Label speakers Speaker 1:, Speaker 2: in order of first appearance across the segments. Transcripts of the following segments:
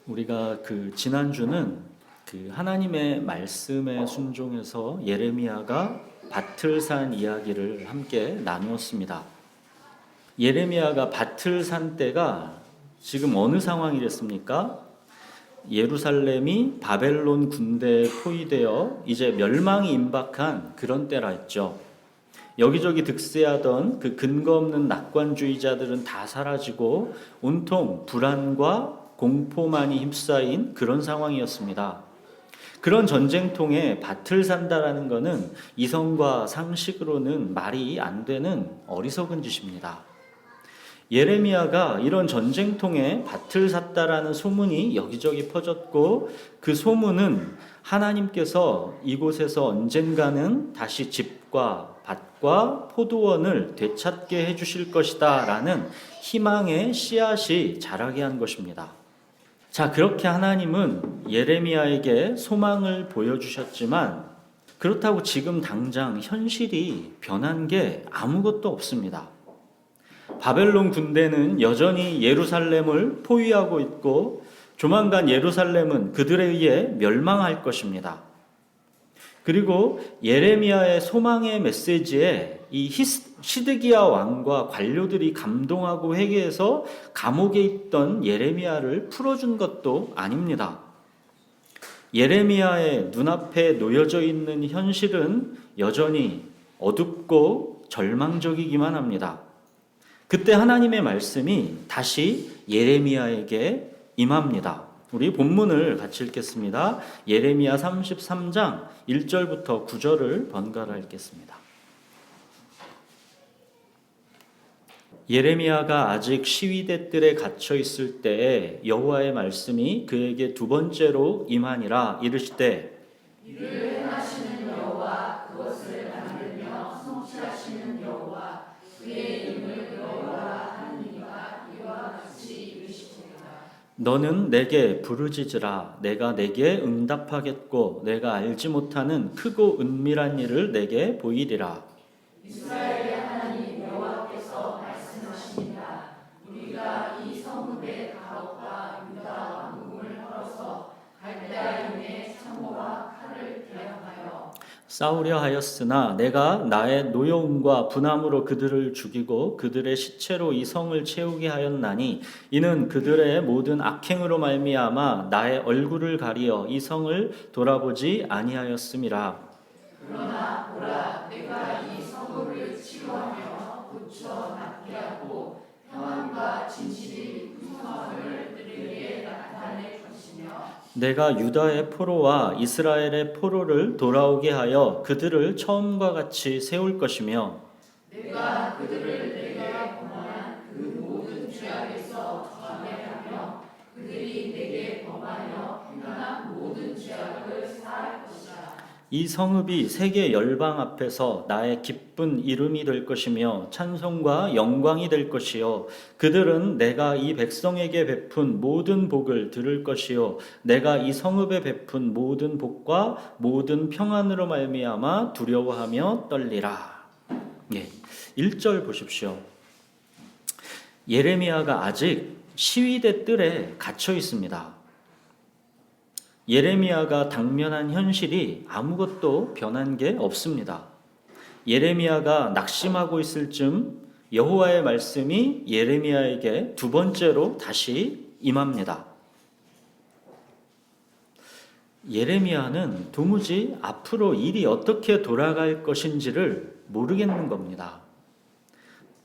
Speaker 1: 우리가 지난주는 하나님의 말씀에 순종해서 예레미야가 밭을 산 이야기를 함께 나누었습니다. 예레미야가 밭을 산 때가 지금 어느 상황이랬습니까? 예루살렘이 바벨론 군대에 포위되어 이제 멸망이 임박한 그런 때라 했죠. 여기저기 득세하던 그 근거 없는 낙관주의자들은 다 사라지고 온통 불안과 공포만이 휩싸인 그런 상황이었습니다. 그런 전쟁통에 밭을 산다라는 것은 이성과 상식으로는 말이 안 되는 어리석은 짓입니다. 예레미야가 이런 전쟁통에 밭을 샀다라는 소문이 여기저기 퍼졌고, 그 소문은 하나님께서 이곳에서 언젠가는 다시 집과 밭과 포도원을 되찾게 해주실 것이다 라는 희망의 씨앗이 자라게 한 것입니다. 자, 그렇게 하나님은 예레미야에게 소망을 보여주셨지만 그렇다고 지금 당장 현실이 변한 게 아무것도 없습니다. 바벨론 군대는 여전히 예루살렘을 포위하고 있고 조만간 예루살렘은 그들에 의해 멸망할 것입니다. 그리고 예레미야의 소망의 메시지에 이 시드기야 왕과 관료들이 감동하고 회개해서 감옥에 있던 예레미야를 풀어준 것도 아닙니다. 예레미야의 눈앞에 놓여져 있는 현실은 여전히 어둡고 절망적이기만 합니다. 그때 하나님의 말씀이 다시 예레미야에게 임합니다. 우리 본문을 같이 읽겠습니다. 예레미야 33장 1절부터 9절을 번갈아 읽겠습니다. 예레미야가 아직 시위대 뜰에 갇혀 있을 때에 여호와의 말씀이 그에게 두 번째로 임하니라. 이르시되
Speaker 2: 이를 행하시는 여호와, 그것을 만들며 성취하시는 여호와, 그의 이름을 여호와라 하느니가 이와 같이 이르시리라.
Speaker 1: 너는 내게 부르짖으라. 내가 내게 응답하겠고 내가 알지 못하는 크고 은밀한 일을 내게 보이리라.
Speaker 2: 이스라엘의 하나님 여호와께서 말씀하십니다. 우리가 이 성읍의 가옥과 유다 왕궁을 헐어서 갈대아인의 창호와 칼을 대항하여
Speaker 1: 싸우려 하였으나 내가 나의 노여움과 분함으로 그들을 죽이고 그들의 시체로 이 성을 채우게 하였나니 이는 그들의 모든 악행으로 말미암아 나의 얼굴을 가리어 이 성을 돌아보지 아니하였음이라.
Speaker 2: 그러나 보라, 내가 이 성읍을 치료하며 고쳐 낫게 하고 평안과 진실이 그 성을 그들에게 나타낼 것이며
Speaker 1: 내가 유다의 포로와 이스라엘의 포로를 돌아오게 하여 그들을 처음과 같이 세울 것이며
Speaker 2: 내가 그들을 내게 범한 그 모든 죄악에서 정하하며 그들이 내게 범하여 행한 모든 죄악을 사할 것이라.
Speaker 1: 이 성읍이 세계 열방 앞에서 나의 기쁜 이름이 될 것이며 찬송과 영광이 될 것이요 그들은 내가 이 백성에게 베푼 모든 복을 들을 것이요 내가 이 성읍에 베푼 모든 복과 모든 평안으로 말미암아 두려워하며 떨리라. 1절 보십시오. 예레미야가 아직 시위대 뜰에 갇혀 있습니다. 예레미야가 당면한 현실이 아무것도 변한 게 없습니다. 예레미야가 낙심하고 있을 즈음 여호와의 말씀이 예레미야에게 두 번째로 다시 임합니다. 예레미야는 도무지 앞으로 일이 어떻게 돌아갈 것인지를 모르겠는 겁니다.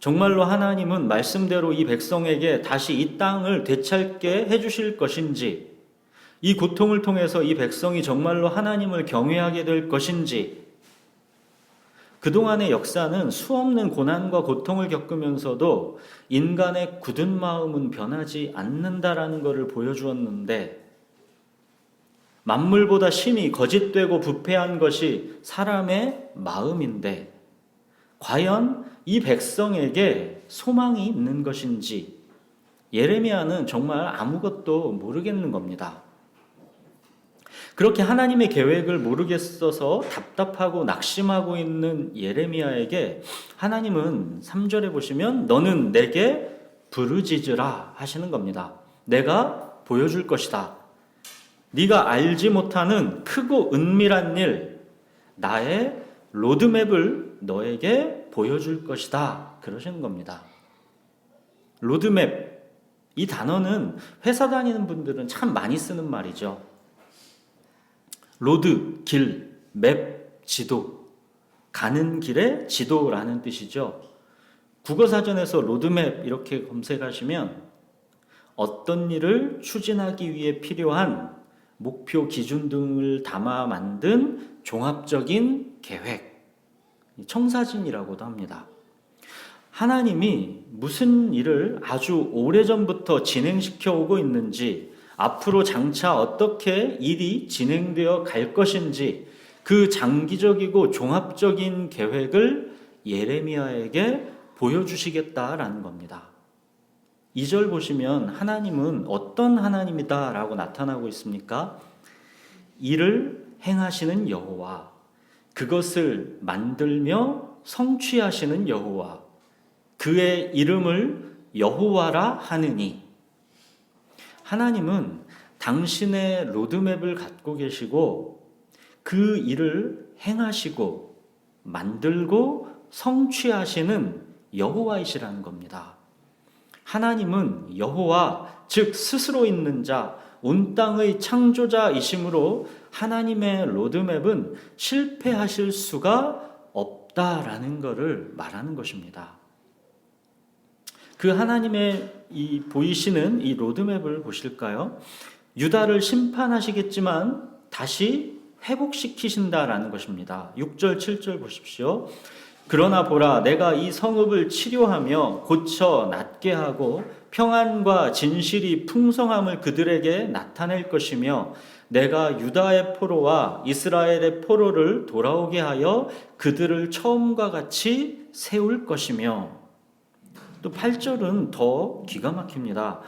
Speaker 1: 정말로 하나님은 말씀대로 이 백성에게 다시 이 땅을 되찾게 해주실 것인지, 이 고통을 통해서 이 백성이 정말로 하나님을 경외하게 될 것인지, 그동안의 역사는 수없는 고난과 고통을 겪으면서도 인간의 굳은 마음은 변하지 않는다라는 것을 보여주었는데, 만물보다 심히 거짓되고 부패한 것이 사람의 마음인데, 과연 이 백성에게 소망이 있는 것인지 예레미야는 정말 아무것도 모르겠는 겁니다. 그렇게 하나님의 계획을 모르겠어서 답답하고 낙심하고 있는 예레미야에게 하나님은 3절에 보시면 너는 내게 부르짖으라 하시는 겁니다. 내가 보여줄 것이다. 네가 알지 못하는 크고 은밀한 일, 나의 로드맵을 너에게 보여줄 것이다. 그러시는 겁니다. 로드맵, 이 단어는 회사 다니는 분들은 참 많이 쓰는 말이죠. 로드, 길, 맵, 지도, 가는 길의 지도라는 뜻이죠. 국어사전에서 로드맵 이렇게 검색하시면 어떤 일을 추진하기 위해 필요한 목표, 기준 등을 담아 만든 종합적인 계획, 청사진이라고도 합니다. 하나님이 무슨 일을 아주 오래전부터 진행시켜 오고 있는지, 앞으로 장차 어떻게 일이 진행되어 갈 것인지 그 장기적이고 종합적인 계획을 예레미야에게 보여주시겠다라는 겁니다. 2절 보시면 하나님은 어떤 하나님이다라고 나타나고 있습니까? 이를 행하시는 여호와, 그것을 만들며 성취하시는 여호와, 그의 이름을 여호와라 하느니. 하나님은 당신의 로드맵을 갖고 계시고 그 일을 행하시고 만들고 성취하시는 여호와이시라는 겁니다. 하나님은 여호와, 즉 스스로 있는 자, 온 땅의 창조자이시므로 하나님의 로드맵은 실패하실 수가 없다라는 것을 말하는 것입니다. 그 하나님의 이 보이시는 이 로드맵을 보실까요? 유다를 심판하시겠지만 다시 회복시키신다라는 것입니다. 6절, 7절 보십시오. 그러나 보라, 내가 이 성읍을 치료하며 고쳐 낫게 하고 평안과 진실이 풍성함을 그들에게 나타낼 것이며, 내가 유다의 포로와 이스라엘의 포로를 돌아오게 하여 그들을 처음과 같이 세울 것이며. 또 8절은 더 기가 막힙니다.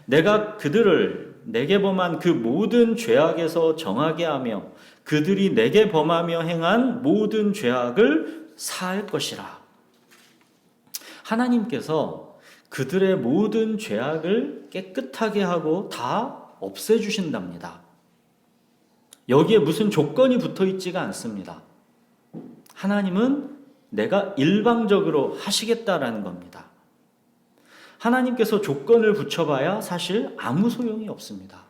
Speaker 1: 내가 그들을 내게 범한 그 모든 죄악에서 정하게 하며 그들이 내게 범하며 행한 모든 죄악을 사할 것이라. 하나님께서 그들의 모든 죄악을 깨끗하게 하고 다 없애주신답니다. 여기에 무슨 조건이 붙어 있지가 않습니다. 하나님은 내가 일방적으로 하시겠다라는 겁니다. 하나님께서 조건을 붙여봐야 사실 아무 소용이 없습니다.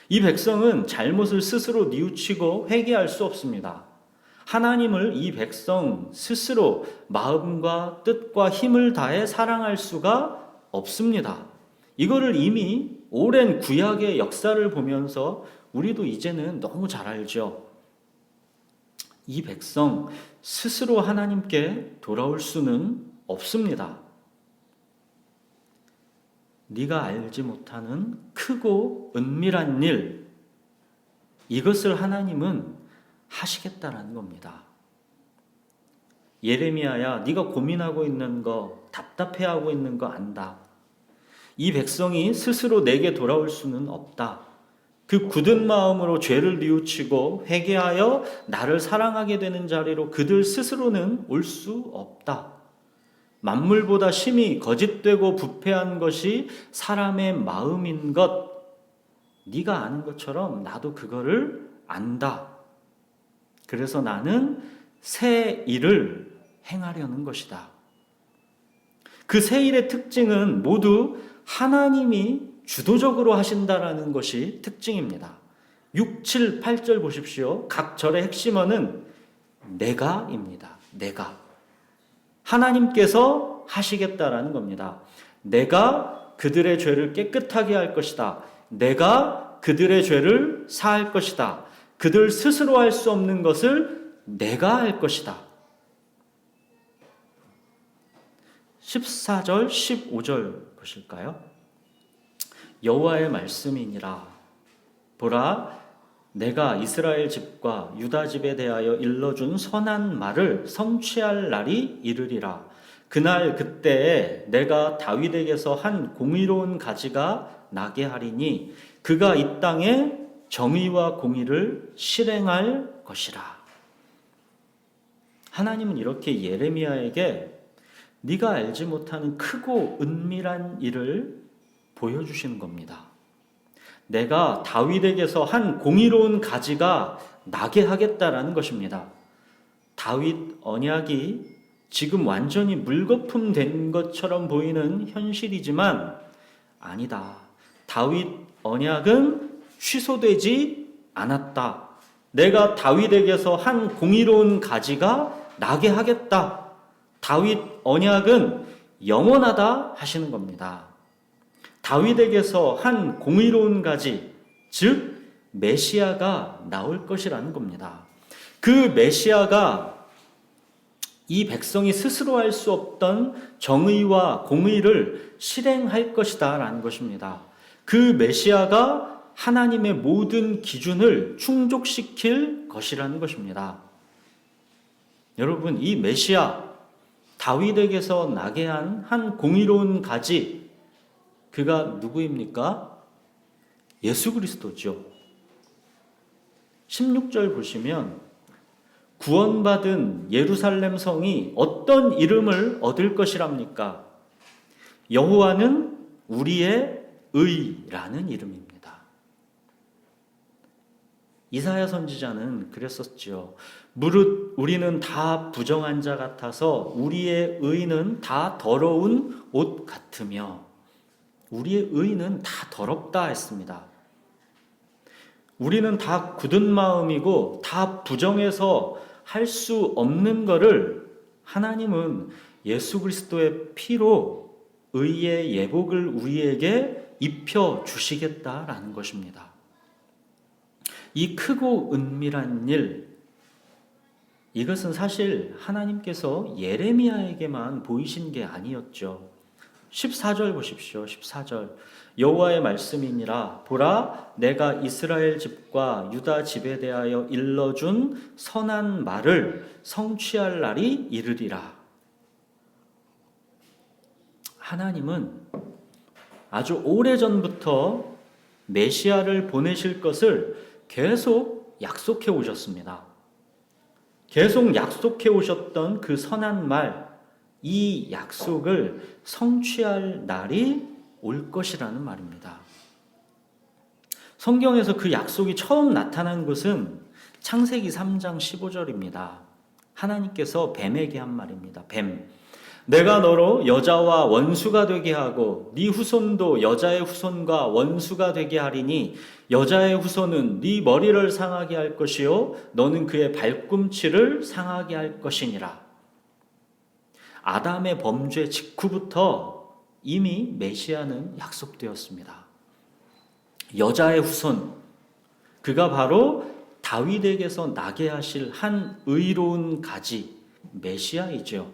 Speaker 1: 이 백성은 잘못을 스스로 뉘우치고 회개할 수 없습니다. 하나님을 이 백성 스스로 마음과 뜻과 힘을 다해 사랑할 수가 없습니다. 이거를 이미 오랜 구약의 역사를 보면서 우리도 이제는 너무 잘 알죠. 이 백성 스스로 하나님께 돌아올 수는 없습니다. 네가 알지 못하는 크고 은밀한 일, 이것을 하나님은 하시겠다라는 겁니다. 예레미야야, 네가 고민하고 있는 거, 답답해하고 있는 거 안다. 이 백성이 스스로 내게 돌아올 수는 없다. 그 굳은 마음으로 죄를 뉘우치고 회개하여 나를 사랑하게 되는 자리로 그들 스스로는 올 수 없다. 만물보다 심히 거짓되고 부패한 것이 사람의 마음인 것, 네가 아는 것처럼 나도 그거를 안다. 그래서 나는 새 일을 행하려는 것이다. 그 새 일의 특징은 모두 하나님이 주도적으로 하신다라는 것이 특징입니다. 6, 7, 8절 보십시오. 각 절의 핵심어는 내가입니다. 내가. 하나님께서 하시겠다라는 겁니다. 내가 그들의 죄를 깨끗하게 할 것이다. 내가 그들의 죄를 사할 것이다. 그들 스스로 할 수 없는 것을 내가 할 것이다. 14절, 15절 보실까요? 여호와의 말씀이니라. 보라, 내가 이스라엘 집과 유다 집에 대하여 일러준 선한 말을 성취할 날이 이르리라. 그날 그때에 내가 다윗에게서 한 공의로운 가지가 나게 하리니 그가 이 땅에 정의와 공의를 실행할 것이라. 하나님은 이렇게 예레미야에게 네가 알지 못하는 크고 은밀한 일을 보여주시는 겁니다. 내가 다윗에게서 한 공의로운 가지가 나게 하겠다라는 것입니다. 다윗 언약이 지금 완전히 물거품 된 것처럼 보이는 현실이지만 아니다. 다윗 언약은 취소되지 않았다. 내가 다윗에게서 한 공의로운 가지가 나게 하겠다. 다윗 언약은 영원하다 하시는 겁니다. 다윗에게서 한 공의로운 가지, 즉 메시아가 나올 것이라는 겁니다. 그 메시아가 이 백성이 스스로 할 수 없던 정의와 공의를 실행할 것이다 라는 것입니다. 그 메시아가 하나님의 모든 기준을 충족시킬 것이라는 것입니다. 여러분, 이 메시아, 다윗에게서 나게 한 공의로운 가지, 그가 누구입니까? 예수 그리스도죠. 16절 보시면 구원받은 예루살렘 성이 어떤 이름을 얻을 것이랍니까? 여호와는 우리의 의라는 이름입니다. 이사야 선지자는 그랬었죠. 무릇 우리는 다 부정한 자 같아서 우리의 의는 다 더러운 옷 같으며, 우리의 의는 다 더럽다 했습니다. 우리는 다 굳은 마음이고 다 부정해서 할 수 없는 것을 하나님은 예수 그리스도의 피로 의의 예복을 우리에게 입혀 주시겠다라는 것입니다. 이 크고 은밀한 일, 이것은 사실 하나님께서 예레미야에게만 보이신 게 아니었죠. 14절 보십시오. 14절. 여호와의 말씀이니라. 보라, 내가 이스라엘 집과 유다 집에 대하여 일러준 선한 말을 성취할 날이 이르리라. 하나님은 아주 오래전부터 메시아를 보내실 것을 계속 약속해 오셨습니다. 계속 약속해 오셨던 그 선한 말, 이 약속을 성취할 날이 올 것이라는 말입니다. 성경에서 그 약속이 처음 나타난 것은 창세기 3장 15절입니다. 하나님께서 뱀에게 한 말입니다. 뱀, 내가 너로 여자와 원수가 되게 하고 네 후손도 여자의 후손과 원수가 되게 하리니 여자의 후손은 네 머리를 상하게 할 것이요 너는 그의 발꿈치를 상하게 할 것이니라. 아담의 범죄 직후부터 이미 메시아는 약속되었습니다. 여자의 후손, 그가 바로 다윗에게서 나게 하실 한 의로운 가지, 메시아이죠.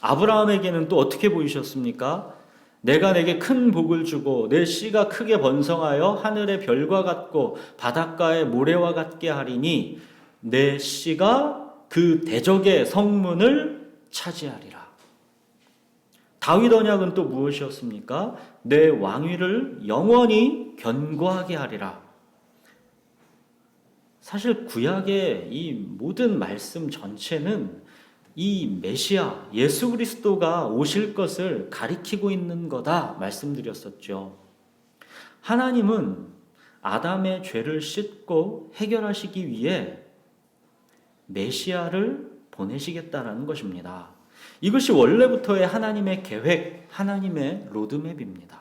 Speaker 1: 아브라함에게는 또 어떻게 보이셨습니까? 내가 내게 큰 복을 주고 내 씨가 크게 번성하여 하늘의 별과 같고 바닷가의 모래와 같게 하리니 내 씨가 그 대적의 성문을 차지하리라. 다윗 언약은 또 무엇이었습니까? 내 왕위를 영원히 견고하게 하리라. 사실 구약의 이 모든 말씀 전체는 이 메시아 예수 그리스도가 오실 것을 가리키고 있는 거다 말씀드렸었죠. 하나님은 아담의 죄를 씻고 해결하시기 위해 메시아를 보내시겠다라는 것입니다. 이것이 원래부터의 하나님의 계획, 하나님의 로드맵입니다.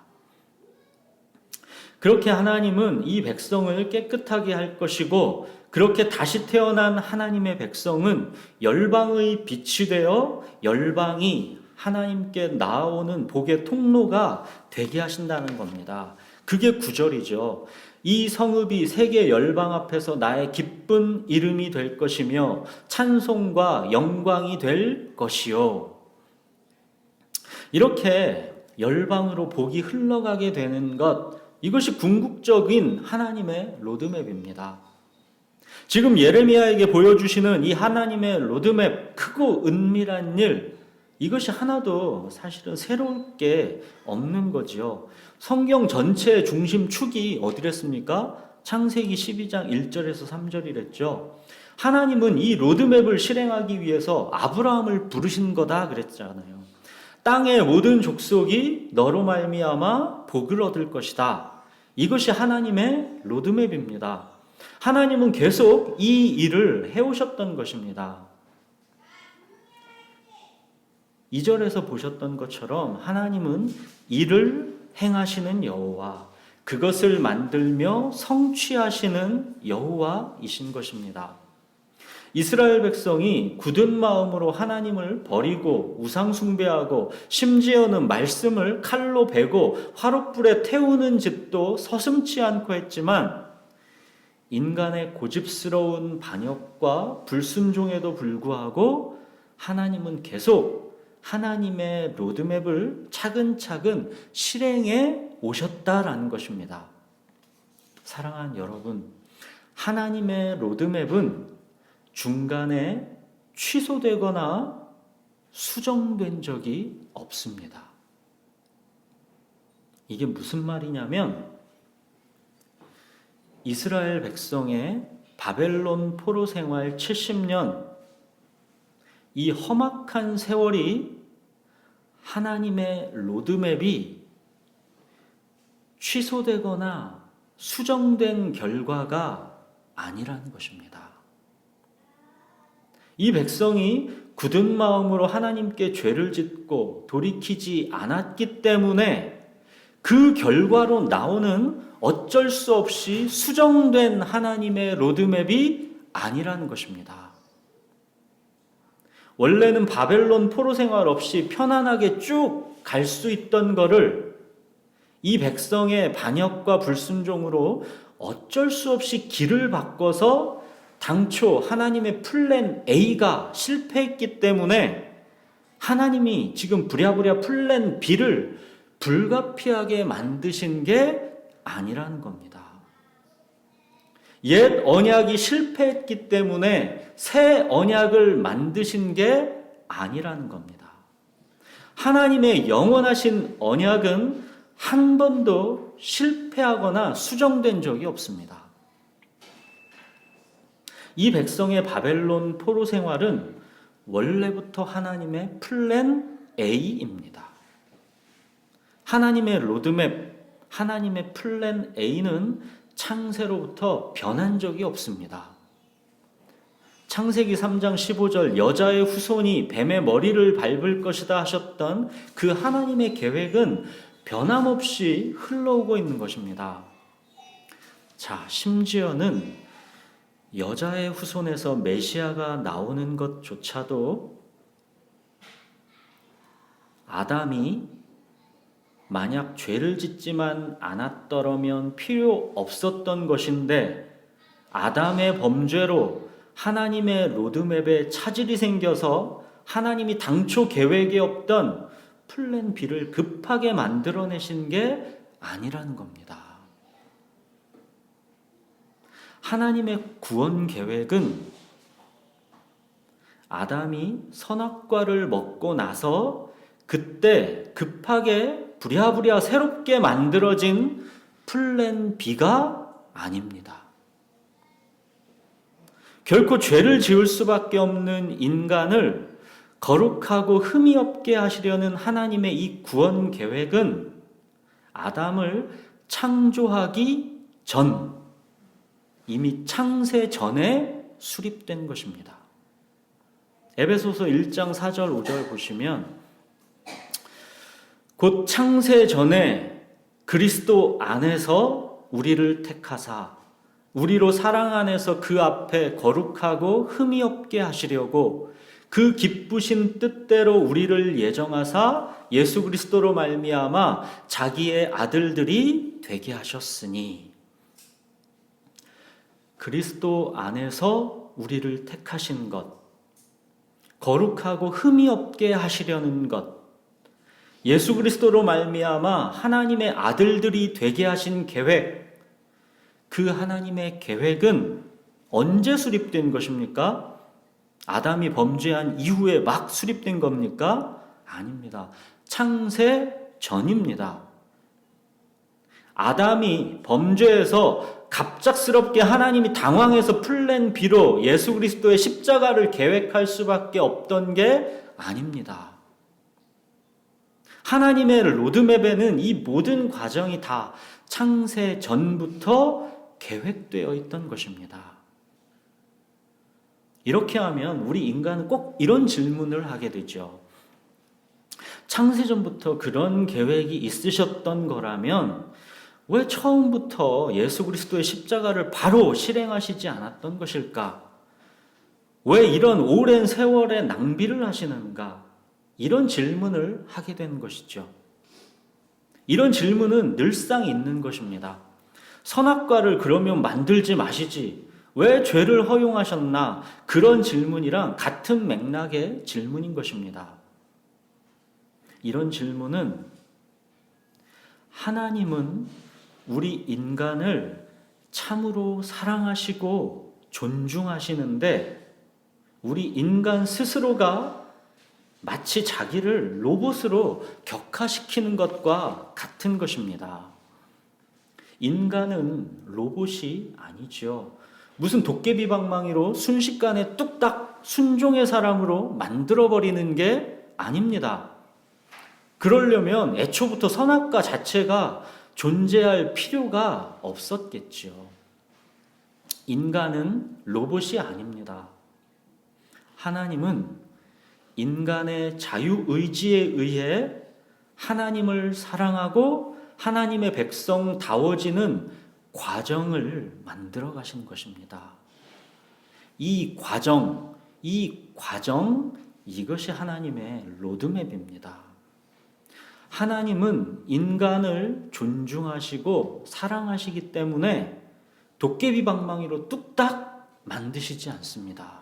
Speaker 1: 그렇게 하나님은 이 백성을 깨끗하게 할 것이고, 그렇게 다시 태어난 하나님의 백성은 열방의 빛이 되어 열방이 하나님께 나아오는 복의 통로가 되게 하신다는 겁니다. 그게 9절이죠. 이 성읍이 세계 열방 앞에서 나의 기쁜 이름이 될 것이며 찬송과 영광이 될 것이요. 이렇게 열방으로 복이 흘러가게 되는 것, 이것이 궁극적인 하나님의 로드맵입니다. 지금 예레미야에게 보여주시는 이 하나님의 로드맵, 크고 은밀한 일, 이것이 하나도 사실은 새로울 게 없는 거죠. 성경 전체의 중심축이 어디랬습니까? 창세기 12장 1절에서 3절이랬죠. 하나님은 이 로드맵을 실행하기 위해서 아브라함을 부르신 거다 그랬잖아요. 땅의 모든 족속이 너로 말미암아 복을 얻을 것이다. 이것이 하나님의 로드맵입니다. 하나님은 계속 이 일을 해오셨던 것입니다. 2절에서 보셨던 것처럼 하나님은 일을 행하시는 여호와, 그것을 만들며 성취하시는 여호와이신 것입니다. 이스라엘 백성이 굳은 마음으로 하나님을 버리고 우상 숭배하고 심지어는 말씀을 칼로 베고 화롯불에 태우는 짓도 서슴지 않고 했지만, 인간의 고집스러운 반역과 불순종에도 불구하고 하나님은 계속 하나님의 로드맵을 차근차근 실행해 오셨다라는 것입니다. 사랑하는 여러분, 하나님의 로드맵은 중간에 취소되거나 수정된 적이 없습니다. 이게 무슨 말이냐면, 이스라엘 백성의 바벨론 포로 생활 70년, 이 험악한 세월이 하나님의 로드맵이 취소되거나 수정된 결과가 아니라는 것입니다. 이 백성이 굳은 마음으로 하나님께 죄를 짓고 돌이키지 않았기 때문에 그 결과로 나오는 어쩔 수 없이 수정된 하나님의 로드맵이 아니라는 것입니다. 원래는 바벨론 포로 생활 없이 편안하게 쭉 갈 수 있던 거를 이 백성의 반역과 불순종으로 어쩔 수 없이 길을 바꿔서 당초 하나님의 플랜 A가 실패했기 때문에 하나님이 지금 부랴부랴 플랜 B를 불가피하게 만드신 게 아니라는 겁니다. 옛 언약이 실패했기 때문에 새 언약을 만드신 게 아니라는 겁니다. 하나님의 영원하신 언약은 한 번도 실패하거나 수정된 적이 없습니다. 이 백성의 바벨론 포로 생활은 원래부터 하나님의 플랜 A입니다. 하나님의 로드맵, 하나님의 플랜 A는 창세로부터 변한 적이 없습니다. 창세기 3장 15절 여자의 후손이 뱀의 머리를 밟을 것이다 하셨던 그 하나님의 계획은 변함없이 흘러오고 있는 것입니다. 자, 심지어는 여자의 후손에서 메시아가 나오는 것조차도 아담이 만약 죄를 짓지만 않았더라면 필요 없었던 것인데, 아담의 범죄로 하나님의 로드맵에 차질이 생겨서 하나님이 당초 계획에 없던 플랜 B를 급하게 만들어내신 게 아니라는 겁니다. 하나님의 구원 계획은 아담이 선악과를 먹고 나서 그때 급하게 부랴부랴 새롭게 만들어진 플랜 B가 아닙니다. 결코 죄를 지을 수밖에 없는 인간을 거룩하고 흠이 없게 하시려는 하나님의 이 구원 계획은 아담을 창조하기 전, 이미 창세 전에 수립된 것입니다. 에베소서 1장 4절 5절 보시면, 곧 창세 전에 그리스도 안에서 우리를 택하사 우리로 사랑 안에서 그 앞에 거룩하고 흠이 없게 하시려고 그 기쁘신 뜻대로 우리를 예정하사 예수 그리스도로 말미암아 자기의 아들들이 되게 하셨으니, 그리스도 안에서 우리를 택하신 것, 거룩하고 흠이 없게 하시려는 것, 예수 그리스도로 말미암아 하나님의 아들들이 되게 하신 계획, 그 하나님의 계획은 언제 수립된 것입니까? 아담이 범죄한 이후에 막 수립된 겁니까? 아닙니다. 창세 전입니다. 아담이 범죄해서 갑작스럽게 하나님이 당황해서 플랜 B로 예수 그리스도의 십자가를 계획할 수밖에 없던 게 아닙니다. 하나님의 로드맵에는 이 모든 과정이 다 창세 전부터 계획되어 있던 것입니다. 이렇게 하면 우리 인간은 꼭 이런 질문을 하게 되죠. 창세전부터 그런 계획이 있으셨던 거라면 왜 처음부터 예수 그리스도의 십자가를 바로 실행하시지 않았던 것일까? 왜 이런 오랜 세월의 낭비를 하시는가? 이런 질문을 하게 된 것이죠. 이런 질문은 늘상 있는 것입니다. 선악과를 그러면 만들지 마시지. 왜 죄를 허용하셨나? 그런 질문이랑 같은 맥락의 질문인 것입니다. 이런 질문은 하나님은 우리 인간을 참으로 사랑하시고 존중하시는데 우리 인간 스스로가 마치 자기를 로봇으로 격화시키는 것과 같은 것입니다. 인간은 로봇이 아니죠. 무슨 도깨비 방망이로 순식간에 뚝딱 순종의 사람으로 만들어버리는 게 아닙니다. 그러려면 애초부터 선악과 자체가 존재할 필요가 없었겠죠. 인간은 로봇이 아닙니다. 하나님은 인간의 자유의지에 의해 하나님을 사랑하고 하나님의 백성다워지는 과정을 만들어 가신 것입니다. 이 과정, 이것이 하나님의 로드맵입니다. 하나님은 인간을 존중하시고 사랑하시기 때문에 도깨비 방망이로 뚝딱 만드시지 않습니다.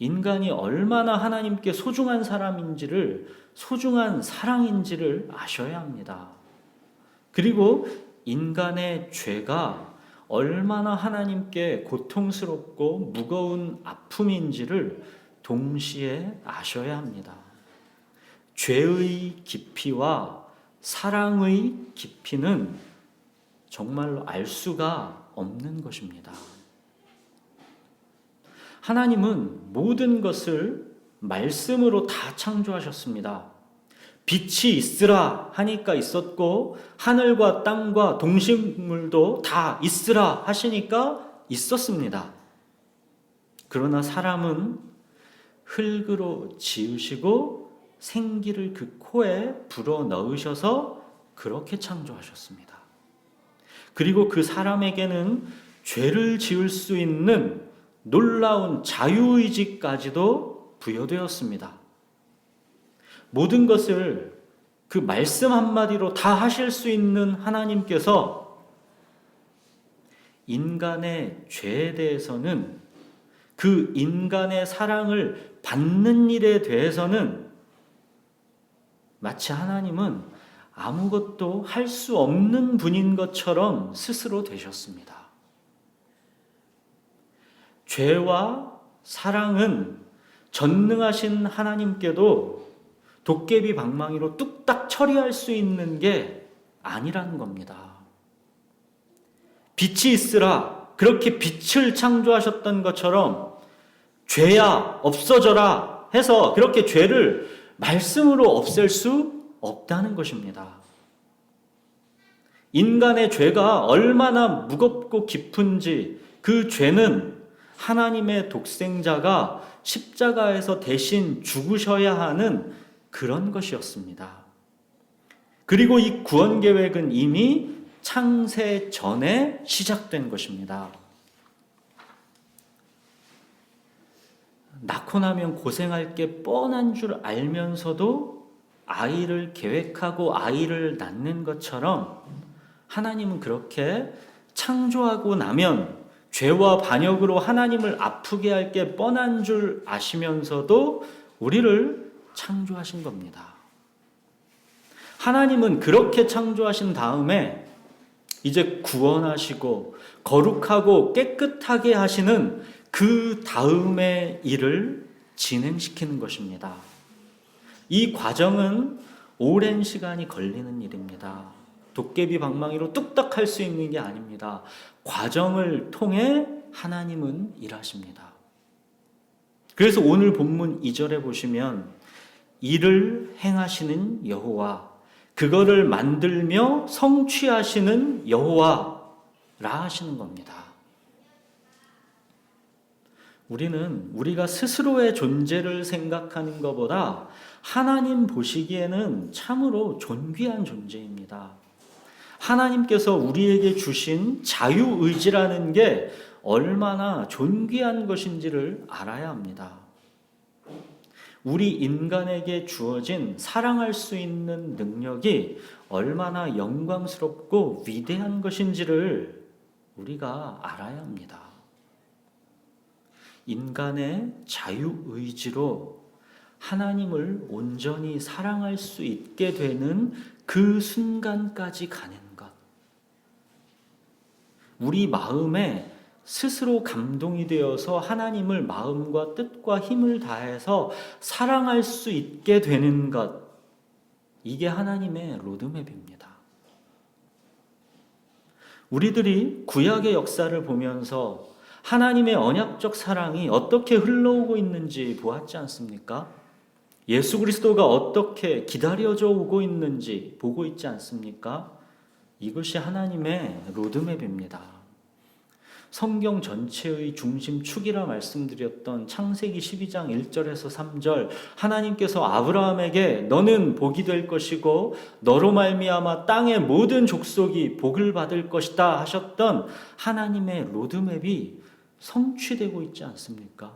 Speaker 1: 인간이 얼마나 하나님께 소중한 사람인지를, 소중한 사랑인지를 아셔야 합니다. 그리고 인간의 죄가 얼마나 하나님께 고통스럽고 무거운 아픔인지를 동시에 아셔야 합니다. 죄의 깊이와 사랑의 깊이는 정말로 알 수가 없는 것입니다. 하나님은 모든 것을 말씀으로 다 창조하셨습니다. 빛이 있으라 하니까 있었고 하늘과 땅과 동식물도 다 있으라 하시니까 있었습니다. 그러나 사람은 흙으로 지으시고 생기를 그 코에 불어 넣으셔서 그렇게 창조하셨습니다. 그리고 그 사람에게는 죄를 지을 수 있는 놀라운 자유의지까지도 부여되었습니다. 모든 것을 그 말씀 한마디로 다 하실 수 있는 하나님께서 인간의 죄에 대해서는, 그 인간의 사랑을 받는 일에 대해서는 마치 하나님은 아무것도 할 수 없는 분인 것처럼 스스로 되셨습니다. 죄와 사랑은 전능하신 하나님께도 도깨비 방망이로 뚝딱 처리할 수 있는 게 아니라는 겁니다. 빛이 있으라, 그렇게 빛을 창조하셨던 것처럼 죄야 없어져라 해서 그렇게 죄를 말씀으로 없앨 수 없다는 것입니다. 인간의 죄가 얼마나 무겁고 깊은지, 그 죄는 하나님의 독생자가 십자가에서 대신 죽으셔야 하는 그런 것이었습니다. 그리고 이 구원 계획은 이미 창세 전에 시작된 것입니다. 낳고 나면 고생할 게 뻔한 줄 알면서도 아이를 계획하고 아이를 낳는 것처럼 하나님은 그렇게 창조하고 나면 죄와 반역으로 하나님을 아프게 할 게 뻔한 줄 아시면서도 우리를 창조하신 겁니다. 하나님은 그렇게 창조하신 다음에 이제 구원하시고 거룩하고 깨끗하게 하시는 그 다음의 일을 진행시키는 것입니다. 이 과정은 오랜 시간이 걸리는 일입니다. 도깨비 방망이로 뚝딱 할 수 있는 게 아닙니다. 과정을 통해 하나님은 일하십니다. 그래서 오늘 본문 2절에 보시면 이를 행하시는 여호와, 그거를 만들며 성취하시는 여호와라 하시는 겁니다. 우리는 우리가 스스로의 존재를 생각하는 것보다 하나님 보시기에는 참으로 존귀한 존재입니다. 하나님께서 우리에게 주신 자유의지라는 게 얼마나 존귀한 것인지를 알아야 합니다. 우리 인간에게 주어진 사랑할 수 있는 능력이 얼마나 영광스럽고 위대한 것인지를 우리가 알아야 합니다. 인간의 자유의지로 하나님을 온전히 사랑할 수 있게 되는 그 순간까지 가는 것. 우리 마음에 스스로 감동이 되어서 하나님을 마음과 뜻과 힘을 다해서 사랑할 수 있게 되는 것. 이게 하나님의 로드맵입니다. 우리들이 구약의 역사를 보면서 하나님의 언약적 사랑이 어떻게 흘러오고 있는지 보았지 않습니까? 예수 그리스도가 어떻게 기다려져 오고 있는지 보고 있지 않습니까? 이것이 하나님의 로드맵입니다. 성경 전체의 중심축이라 말씀드렸던 창세기 12장 1절에서 3절, 하나님께서 아브라함에게 너는 복이 될 것이고 너로 말미암아 땅의 모든 족속이 복을 받을 것이다 하셨던 하나님의 로드맵이 성취되고 있지 않습니까?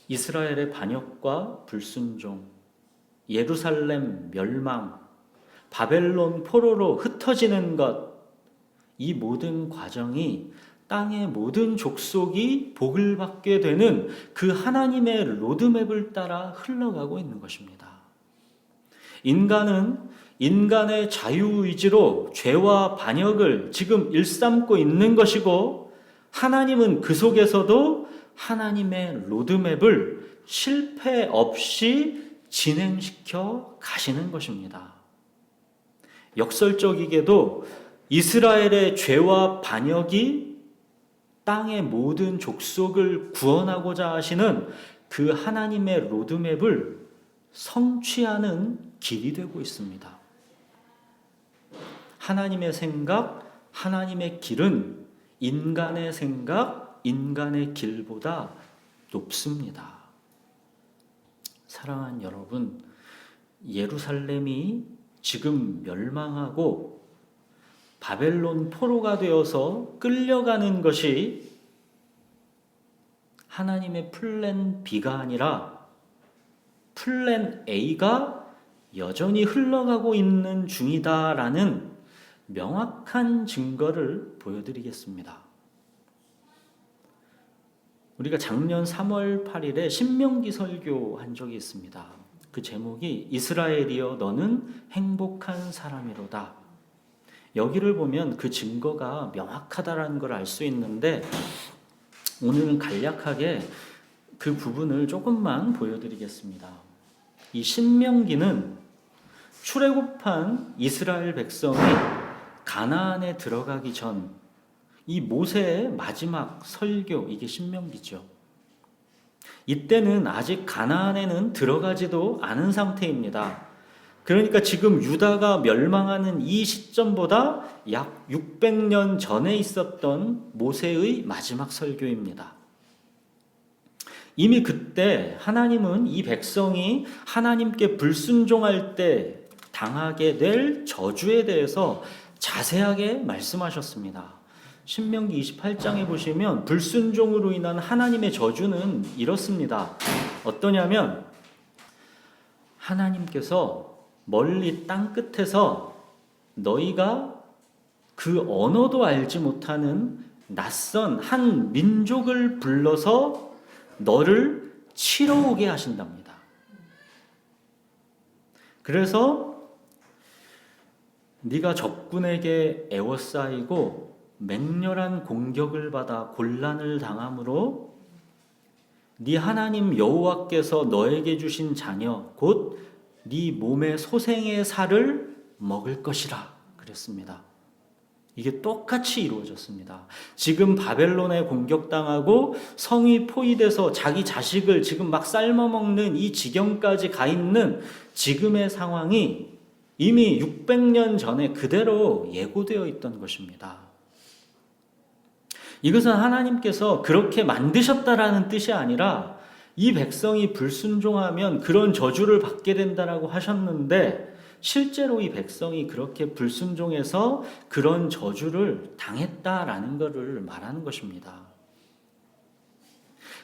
Speaker 1: 이스라엘의 반역과 불순종, 예루살렘 멸망, 바벨론 포로로 흩어지는 것, 이 모든 과정이 땅의 모든 족속이 복을 받게 되는 그 하나님의 로드맵을 따라 흘러가고 있는 것입니다. 인간은 인간의 자유의지로 죄와 반역을 지금 일삼고 있는 것이고, 하나님은 그 속에서도 하나님의 로드맵을 실패 없이 진행시켜 가시는 것입니다. 역설적이게도 이스라엘의 죄와 반역이 땅의 모든 족속을 구원하고자 하시는 그 하나님의 로드맵을 성취하는 길이 되고 있습니다. 하나님의 생각, 하나님의 길은 인간의 생각, 인간의 길보다 높습니다. 사랑하는 여러분, 예루살렘이 지금 멸망하고 바벨론 포로가 되어서 끌려가는 것이 하나님의 플랜 B가 아니라 플랜 A가 여전히 흘러가고 있는 중이다라는 명확한 증거를 보여드리겠습니다. 우리가 작년 3월 8일에 신명기 설교한 적이 있습니다. 그 제목이 이스라엘이여 너는 행복한 사람이로다. 여기를 보면 그 증거가 명확하다라는 걸 알 수 있는데, 오늘은 간략하게 그 부분을 조금만 보여드리겠습니다. 이 신명기는 출애굽한 이스라엘 백성이 가나안에 들어가기 전 이 모세의 마지막 설교, 이게 신명기죠. 이때는 아직 가나안에는 들어가지도 않은 상태입니다. 그러니까 지금 유다가 멸망하는 이 시점보다 약 600년 전에 있었던 모세의 마지막 설교입니다. 이미 그때 하나님은 이 백성이 하나님께 불순종할 때 당하게 될 저주에 대해서 자세하게 말씀하셨습니다. 신명기 28장에 보시면 불순종으로 인한 하나님의 저주는 이렇습니다. 어떠냐면 하나님께서 멀리 땅 끝에서 너희가 그 언어도 알지 못하는 낯선 한 민족을 불러서 너를 치러 오게 하신답니다. 그래서 네가 적군에게 애워싸이고 맹렬한 공격을 받아 곤란을 당함으로 네 하나님 여호와께서 너에게 주신 자녀 곧 네 몸의 소생의 살을 먹을 것이라 그랬습니다. 이게 똑같이 이루어졌습니다. 지금 바벨론에 공격당하고 성이 포위돼서 자기 자식을 지금 막 삶아먹는 이 지경까지 가 있는 지금의 상황이 이미 600년 전에 그대로 예고되어 있던 것입니다. 이것은 하나님께서 그렇게 만드셨다라는 뜻이 아니라 이 백성이 불순종하면 그런 저주를 받게 된다라고 하셨는데 실제로 이 백성이 그렇게 불순종해서 그런 저주를 당했다라는 것을 말하는 것입니다.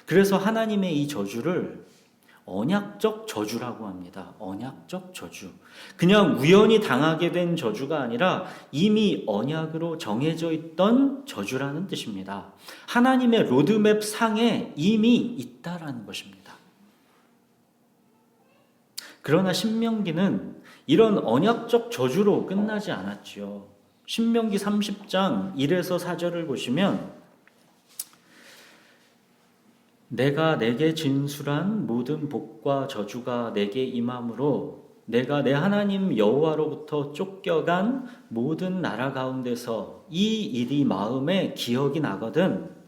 Speaker 1: 그래서 하나님의 이 저주를 언약적 저주라고 합니다. 언약적 저주. 그냥 우연히 당하게 된 저주가 아니라 이미 언약으로 정해져 있던 저주라는 뜻입니다. 하나님의 로드맵 상에 이미 있다라는 것입니다. 그러나 신명기는 이런 언약적 저주로 끝나지 않았지요. 신명기 30장 1에서 4절을 보시면 내가 내게 진술한 모든 복과 저주가 내게 임함으로 내가 내 하나님 여호와로부터 쫓겨간 모든 나라 가운데서 이 일이 마음에 기억이 나거든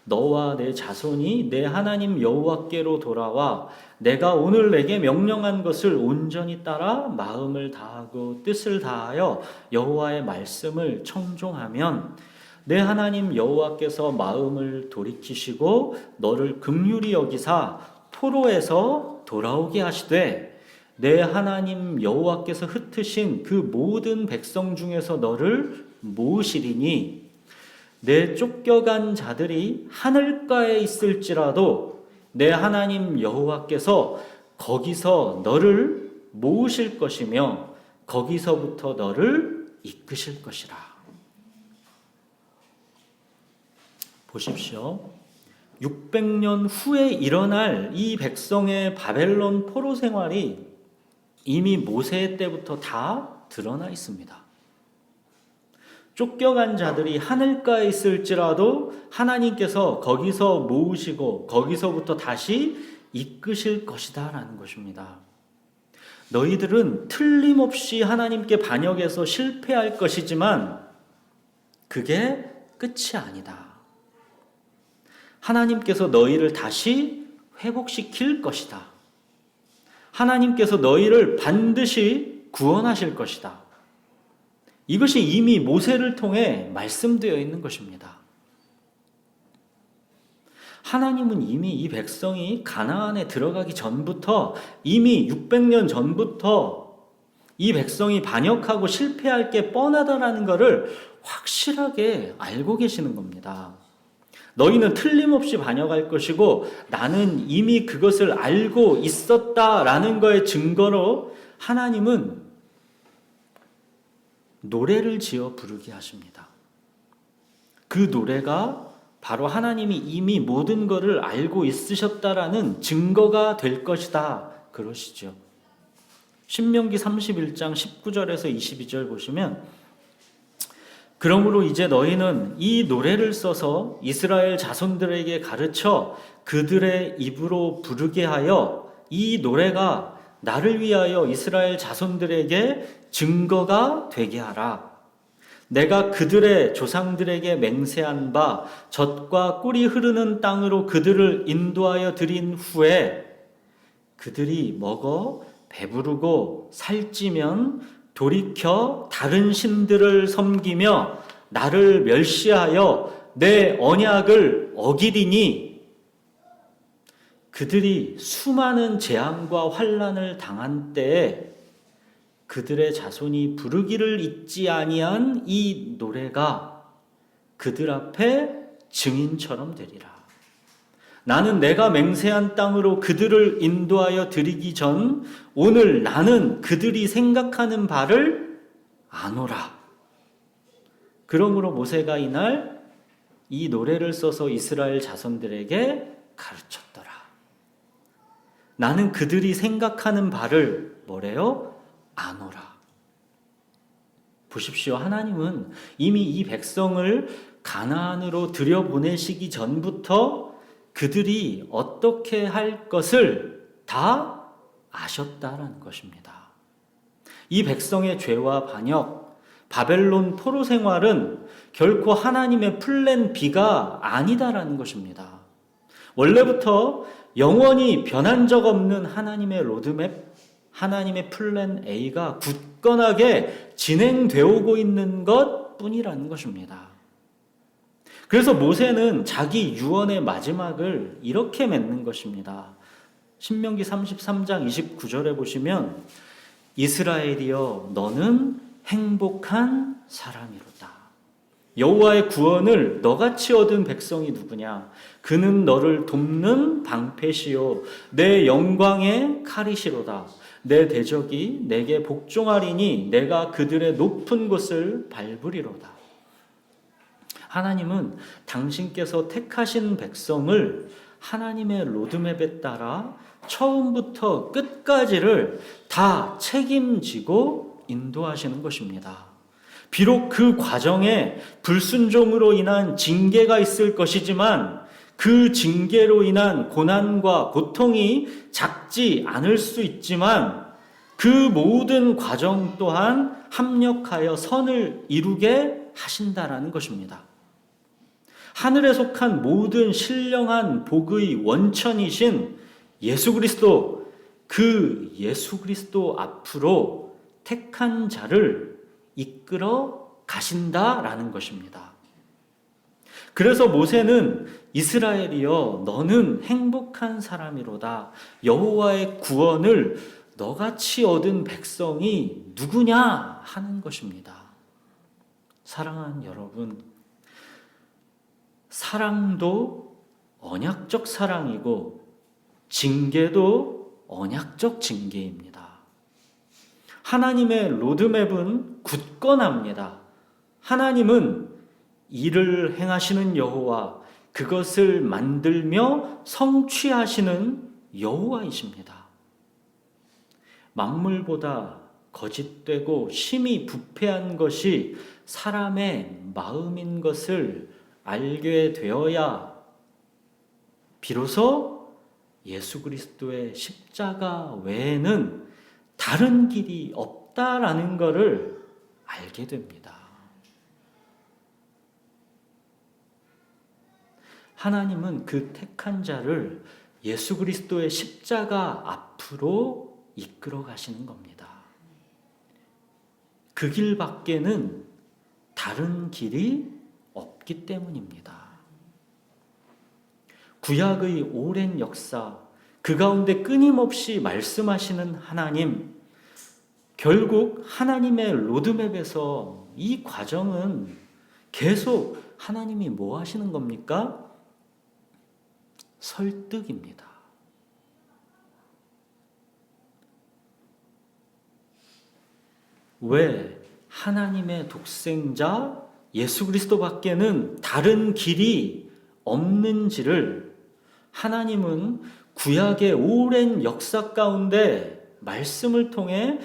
Speaker 1: 너와 내 자손이 내 하나님 여호와께로 돌아와 내가 오늘 내게 명령한 것을 온전히 따라 마음을 다하고 뜻을 다하여 여호와의 말씀을 청종하면 내 하나님 여호와께서 마음을 돌이키시고 너를 긍휼히 여기사 포로에서 돌아오게 하시되 내 하나님 여호와께서 흩으신 그 모든 백성 중에서 너를 모으시리니 내 쫓겨간 자들이 하늘가에 있을지라도 내 하나님 여호와께서 거기서 너를 모으실 것이며 거기서부터 너를 이끄실 것이라. 보십시오. 600년 후에 일어날 이 백성의 바벨론 포로 생활이 이미 모세 때부터 다 드러나 있습니다. 쫓겨간 자들이 하늘가에 있을지라도 하나님께서 거기서 모으시고 거기서부터 다시 이끄실 것이다 라는 것입니다. 너희들은 틀림없이 하나님께 반역해서 실패할 것이지만 그게 끝이 아니다. 하나님께서 너희를 다시 회복시킬 것이다. 하나님께서 너희를 반드시 구원하실 것이다. 이것이 이미 모세를 통해 말씀되어 있는 것입니다. 하나님은 이미 이 백성이 가나안에 들어가기 전부터 이미 600년 전부터 이 백성이 반역하고 실패할 게 뻔하다라는 것을 확실하게 알고 계시는 겁니다. 너희는 틀림없이 반역할 것이고 나는 이미 그것을 알고 있었다라는 거에 증거로 하나님은 노래를 지어 부르게 하십니다. 그 노래가 바로 하나님이 이미 모든 것을 알고 있으셨다라는 증거가 될 것이다. 그러시죠. 신명기 31장 19절에서 22절 보시면 그러므로 이제 너희는 이 노래를 써서 이스라엘 자손들에게 가르쳐 그들의 입으로 부르게 하여 이 노래가 나를 위하여 이스라엘 자손들에게 증거가 되게 하라. 내가 그들의 조상들에게 맹세한 바 젖과 꿀이 흐르는 땅으로 그들을 인도하여 드린 후에 그들이 먹어 배부르고 살찌면 돌이켜 다른 신들을 섬기며 나를 멸시하여 내 언약을 어기리니 그들이 수많은 재앙과 환난을 당한 때에 그들의 자손이 부르기를 잊지 아니한 이 노래가 그들 앞에 증인처럼 되리라. 나는 내가 맹세한 땅으로 그들을 인도하여 드리기 전 오늘 나는 그들이 생각하는 바를 아노라. 그러므로 모세가 이날 이 노래를 써서 이스라엘 자손들에게 가르쳤더라. 나는 그들이 생각하는 바를 뭐래요? 아노라. 보십시오. 하나님은 이미 이 백성을 가나안으로 들여보내시기 전부터 그들이 어떻게 할 것을 다 아셨다라는 것입니다. 이 백성의 죄와 반역, 바벨론 포로 생활은 결코 하나님의 플랜 B가 아니다라는 것입니다. 원래부터 영원히 변한 적 없는 하나님의 로드맵, 하나님의 플랜 A가 굳건하게 진행되어 오고 있는 것 뿐이라는 것입니다. 그래서 모세는 자기 유언의 마지막을 이렇게 맺는 것입니다. 신명기 33장 29절에 보시면 이스라엘이여 너는 행복한 사람이로다. 여호와의 구원을 너같이 얻은 백성이 누구냐? 그는 너를 돕는 방패시요 내 영광의 칼이시로다. 내 대적이 내게 복종하리니 내가 그들의 높은 곳을 밟으리로다. 하나님은 당신께서 택하신 백성을 하나님의 로드맵에 따라 처음부터 끝까지를 다 책임지고 인도하시는 것입니다. 비록 그 과정에 불순종으로 인한 징계가 있을 것이지만 그 징계로 인한 고난과 고통이 작지 않을 수 있지만 그 모든 과정 또한 합력하여 선을 이루게 하신다라는 것입니다. 하늘에 속한 모든 신령한 복의 원천이신 예수 그리스도, 그 예수 그리스도 앞으로 택한 자를 이끌어 가신다라는 것입니다. 그래서 모세는 이스라엘이여 너는 행복한 사람이로다. 여호와의 구원을 너같이 얻은 백성이 누구냐 하는 것입니다. 사랑하는 여러분, 사랑도 언약적 사랑이고 징계도 언약적 징계입니다. 하나님의 로드맵은 굳건합니다. 하나님은 일을 행하시는 여호와, 그것을 만들며 성취하시는 여호와이십니다. 만물보다 거짓되고 심히 부패한 것이 사람의 마음인 것을 알게 되어야 비로소 예수 그리스도의 십자가 외에는 다른 길이 없다라는 것을 알게 됩니다. 하나님은 그 택한 자를 예수 그리스도의 십자가 앞으로 이끌어 가시는 겁니다. 그 길밖에는 다른 길이 없기 때문입니다. 구약의 오랜 역사, 그 가운데 끊임없이 말씀하시는 하나님, 결국 하나님의 로드맵에서 이 과정은 계속 하나님이 뭐 하시는 겁니까? 설득입니다. 왜 하나님의 독생자 예수 그리스도밖에는 다른 길이 없는지를 하나님은 구약의 오랜 역사 가운데 말씀을 통해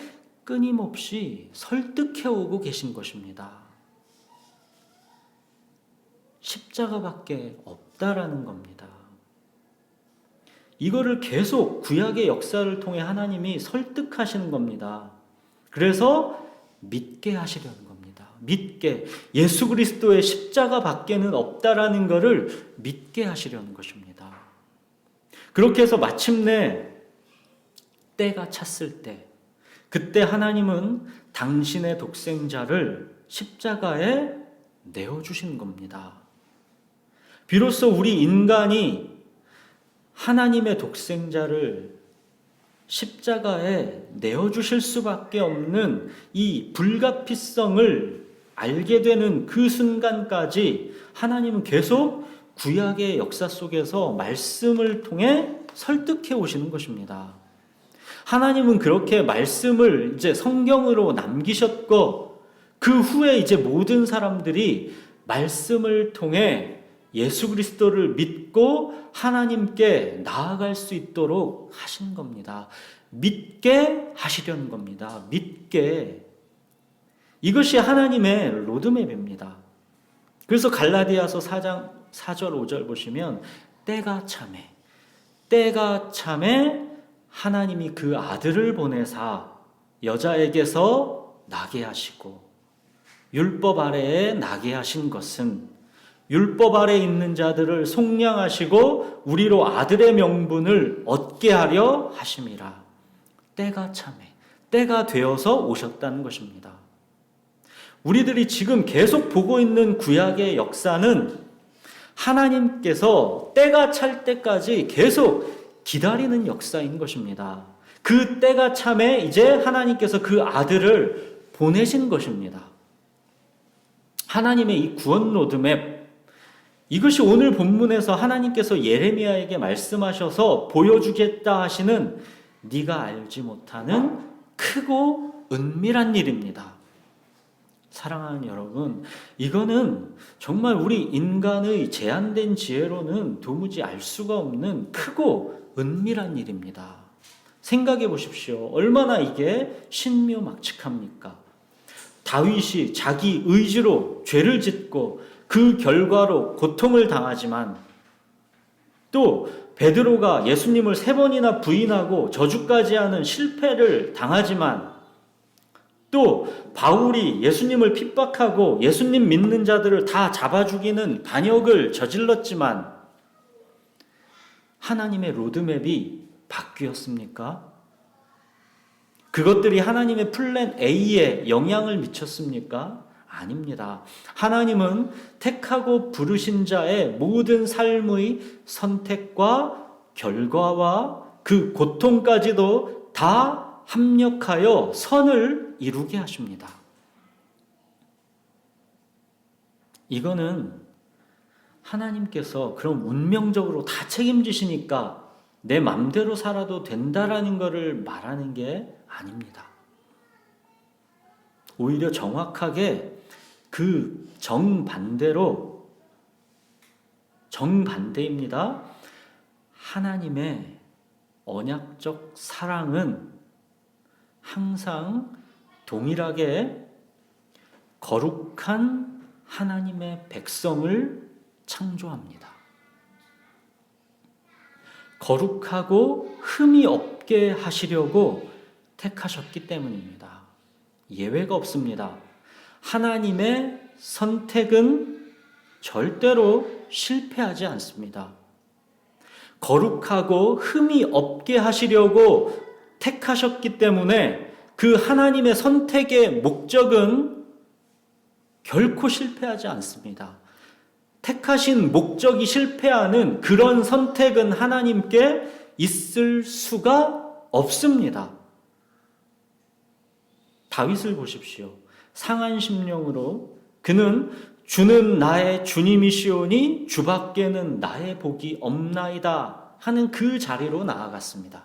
Speaker 1: 끊임없이 설득해 오고 계신 것입니다. 십자가밖에 없다라는 겁니다. 이거를 계속 구약의 역사를 통해 하나님이 설득하시는 겁니다. 그래서 믿게 하시려는 겁니다. 믿게, 예수 그리스도의 십자가 밖에는 없다라는 것을 믿게 하시려는 것입니다. 그렇게 해서 마침내 때가 찼을 때, 그때 하나님은 당신의 독생자를 십자가에 내어주신 겁니다. 비로소 우리 인간이 하나님의 독생자를 십자가에 내어주실 수밖에 없는 이 불가피성을 알게 되는 그 순간까지 하나님은 계속 구약의 역사 속에서 말씀을 통해 설득해 오시는 것입니다. 하나님은 그렇게 말씀을 이제 성경으로 남기셨고 그 후에 이제 모든 사람들이 말씀을 통해 예수 그리스도를 믿고 하나님께 나아갈 수 있도록 하신 겁니다. 믿게 하시려는 겁니다. 믿게. 이것이 하나님의 로드맵입니다. 그래서 갈라디아서 4장 4절 5절 보시면 때가 참에 하나님이 그 아들을 보내사 여자에게서 나게 하시고 율법 아래에 나게 하신 것은 율법 아래에 있는 자들을 속량하시고 우리로 아들의 명분을 얻게 하려 하심이라. 때가 참에 때가 되어서 오셨다는 것입니다. 우리들이 지금 계속 보고 있는 구약의 역사는 하나님께서 때가 찰 때까지 계속 기다리는 역사인 것입니다. 그 때가 참에 이제 하나님께서 그 아들을 보내신 것입니다. 하나님의 이 구원 로드맵, 이것이 오늘 본문에서 하나님께서 예레미야에게 말씀하셔서 보여주겠다 하시는 네가 알지 못하는 크고 은밀한 일입니다. 사랑하는 여러분, 이거는 정말 우리 인간의 제한된 지혜로는 도무지 알 수가 없는 크고 은밀한 일입니다. 생각해 보십시오. 얼마나 이게 신묘막측합니까? 다윗이 자기 의지로 죄를 짓고 그 결과로 고통을 당하지만, 또 베드로가 예수님을 3번이나 부인하고 저주까지 하는 실패를 당하지만, 또 바울이 예수님을 핍박하고 예수님 믿는 자들을 다 잡아 죽이는 반역을 저질렀지만 하나님의 로드맵이 바뀌었습니까? 그것들이 하나님의 플랜 A에 영향을 미쳤습니까? 아닙니다. 하나님은 택하고 부르신 자의 모든 삶의 선택과 결과와 그 고통까지도 다 합력하여 선을 이루게 하십니다. 이거는 하나님께서 그럼 운명적으로 다 책임지시니까 내 맘대로 살아도 된다라는 것을 말하는 게 아닙니다. 오히려 정확하게 그 정반대입니다. 하나님의 언약적 사랑은 항상 동일하게 거룩한 하나님의 백성을 창조합니다. 거룩하고 흠이 없게 하시려고 택하셨기 때문입니다. 예외가 없습니다. 하나님의 선택은 절대로 실패하지 않습니다. 거룩하고 흠이 없게 하시려고 택하셨기 때문에 그 하나님의 선택의 목적은 결코 실패하지 않습니다. 택하신 목적이 실패하는 그런 선택은 하나님께 있을 수가 없습니다. 다윗을 보십시오. 상한 심령으로 그는 주는 나의 주님이시오니 주밖에는 나의 복이 없나이다 하는 그 자리로 나아갔습니다.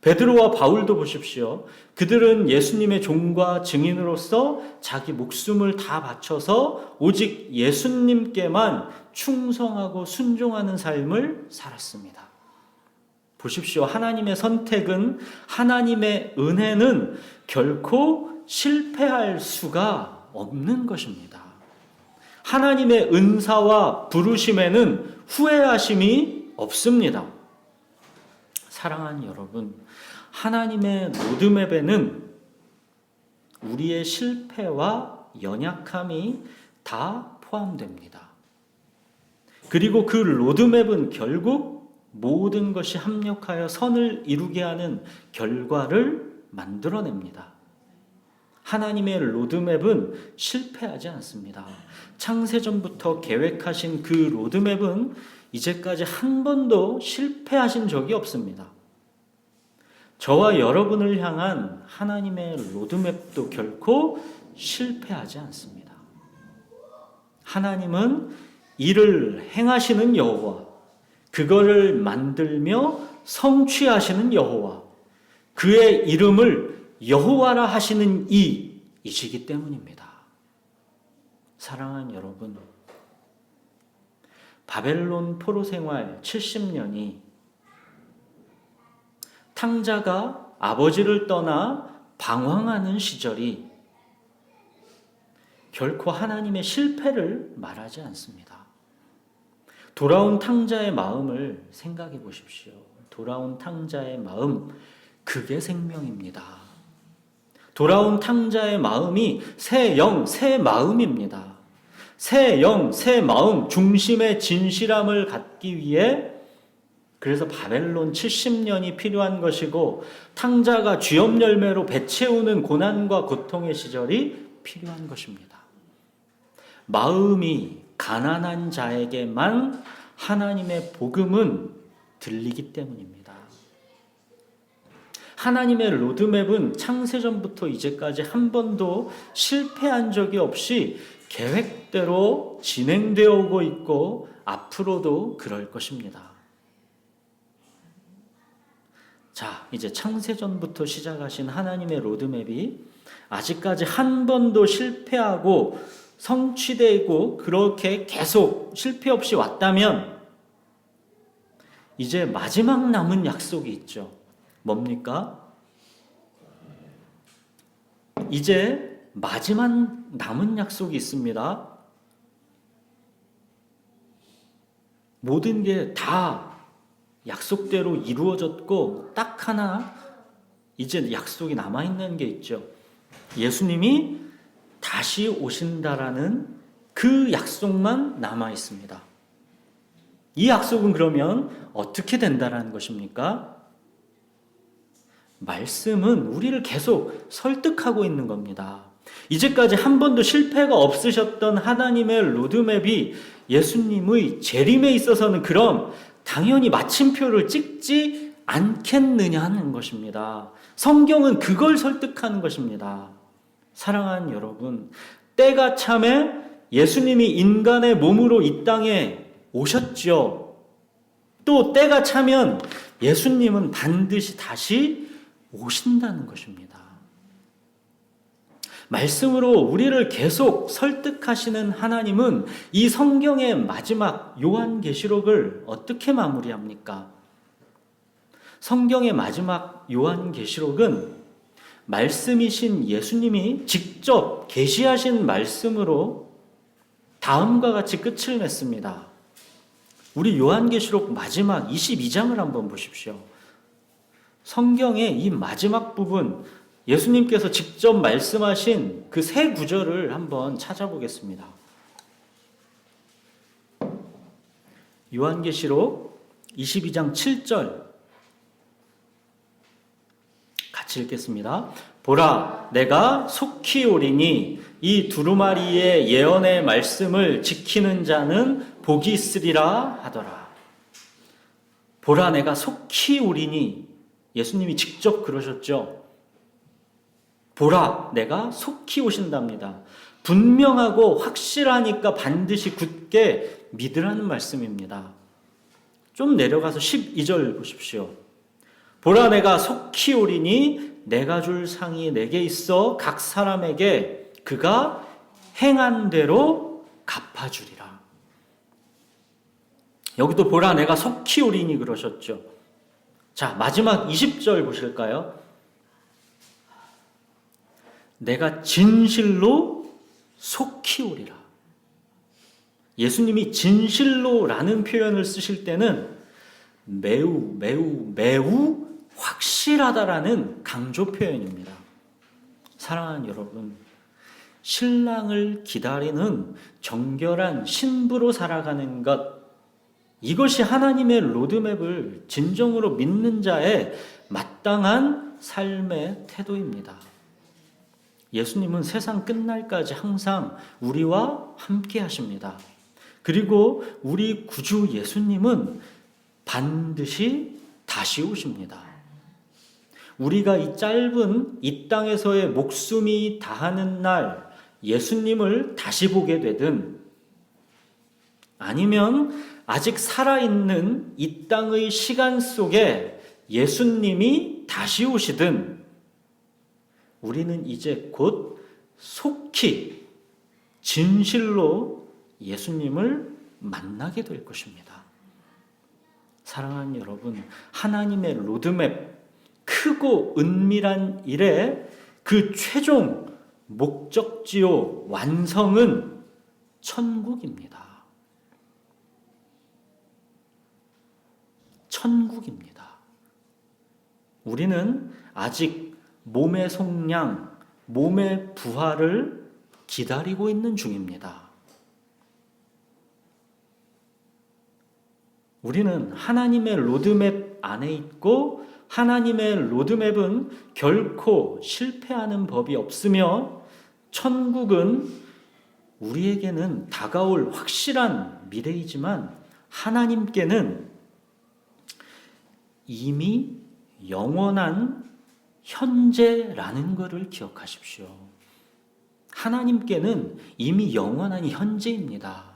Speaker 1: 베드로와 바울도 보십시오. 그들은 예수님의 종과 증인으로서 자기 목숨을 다 바쳐서 오직 예수님께만 충성하고 순종하는 삶을 살았습니다. 보십시오. 하나님의 선택은, 하나님의 은혜는 결코 실패할 수가 없는 것입니다. 하나님의 은사와 부르심에는 후회하심이 없습니다. 사랑하는 여러분, 하나님의 로드맵에는 우리의 실패와 연약함이 다 포함됩니다. 그리고 그 로드맵은 결국 모든 것이 합력하여 선을 이루게 하는 결과를 만들어냅니다. 하나님의 로드맵은 실패하지 않습니다. 창세전부터 계획하신 그 로드맵은 이제까지 한 번도 실패하신 적이 없습니다. 저와 여러분을 향한 하나님의 로드맵도 결코 실패하지 않습니다. 하나님은 일을 행하시는 여호와, 그거를 만들며 성취하시는 여호와, 그의 이름을 여호와라 하시는 이시기 때문입니다. 사랑하는 여러분, 바벨론 포로 생활 70년이 탕자가 아버지를 떠나 방황하는 시절이 결코 하나님의 실패를 말하지 않습니다. 돌아온 탕자의 마음을 생각해 보십시오. 돌아온 탕자의 마음, 그게 생명입니다. 돌아온 탕자의 마음이 새 영, 새 마음입니다. 새 영, 새 마음, 중심의 진실함을 갖기 위해 그래서 바벨론 70년이 필요한 것이고 탕자가 쥐업 열매로 배 채우는 고난과 고통의 시절이 필요한 것입니다. 마음이 가난한 자에게만 하나님의 복음은 들리기 때문입니다. 하나님의 로드맵은 창세전부터 이제까지 한 번도 실패한 적이 없이 계획대로 진행되어 오고 있고 앞으로도 그럴 것입니다. 자, 이제 창세전부터 시작하신 하나님의 로드맵이 아직까지 한 번도 실패하고 성취되고 그렇게 계속 실패 없이 왔다면 이제 마지막 남은 약속이 있죠. 뭡니까? 이제 마지막 남은 약속이 있습니다. 모든 게 다 약속대로 이루어졌고 딱 하나 이제 약속이 남아있는 게 있죠. 예수님이 다시 오신다라는 그 약속만 남아있습니다. 이 약속은 그러면 어떻게 된다라는 것입니까? 말씀은 우리를 계속 설득하고 있는 겁니다. 이제까지 한 번도 실패가 없으셨던 하나님의 로드맵이 예수님의 재림에 있어서는 그럼 당연히 마침표를 찍지 않겠느냐는 것입니다. 성경은 그걸 설득하는 것입니다. 사랑하는 여러분, 때가 참에 예수님이 인간의 몸으로 이 땅에 오셨죠. 또 때가 차면 예수님은 반드시 다시 오신다는 것입니다. 말씀으로 우리를 계속 설득하시는 하나님은 이 성경의 마지막 요한계시록을 어떻게 마무리합니까? 성경의 마지막 요한계시록은 말씀이신 예수님이 직접 계시하신 말씀으로 다음과 같이 끝을 맺습니다. 우리 요한계시록 마지막 22장을 한번 보십시오. 성경의 이 마지막 부분, 예수님께서 직접 말씀하신 그 세 구절을 한번 찾아보겠습니다. 요한계시록 22장 7절 같이 읽겠습니다. 보라, 내가 속히 오리니 이 두루마리의 예언의 말씀을 지키는 자는 복이 있으리라 하더라. 보라, 내가 속히 오리니, 예수님이 직접 그러셨죠. 보라, 내가 속히 오신답니다. 분명하고 확실하니까 반드시 굳게 믿으라는 말씀입니다. 좀 내려가서 12절 보십시오. 보라, 내가 속히 오리니 내가 줄 상이 내게 있어 각 사람에게 그가 행한 대로 갚아주리라. 여기도 보라, 내가 속히 오리니 그러셨죠. 자, 마지막 20절 보실까요? 내가 진실로 속히 오리라. 예수님이 진실로라는 표현을 쓰실 때는 매우 확실하다라는 강조 표현입니다. 사랑하는 여러분, 신랑을 기다리는 정결한 신부로 살아가는 것, 이것이 하나님의 로드맵을 진정으로 믿는 자의 마땅한 삶의 태도입니다. 예수님은 세상 끝날까지 항상 우리와 함께 하십니다. 그리고 우리 구주 예수님은 반드시 다시 오십니다. 우리가 이 짧은 이 땅에서의 목숨이 다하는 날 예수님을 다시 보게 되든 아니면 아직 살아있는 이 땅의 시간 속에 예수님이 다시 오시든 우리는 이제 곧 속히 진실로 예수님을 만나게 될 것입니다. 사랑하는 여러분, 하나님의 로드맵, 크고 은밀한 일의 그 최종 목적지요, 완성은 천국입니다. 천국입니다. 우리는 아직 몸의 속량, 몸의 부활을 기다리고 있는 중입니다. 우리는 하나님의 로드맵 안에 있고 하나님의 로드맵은 결코 실패하는 법이 없으며 천국은 우리에게는 다가올 확실한 미래이지만 하나님께는 이미 영원한 현재라는 것을 기억하십시오. 하나님께는 이미 영원한 현재입니다.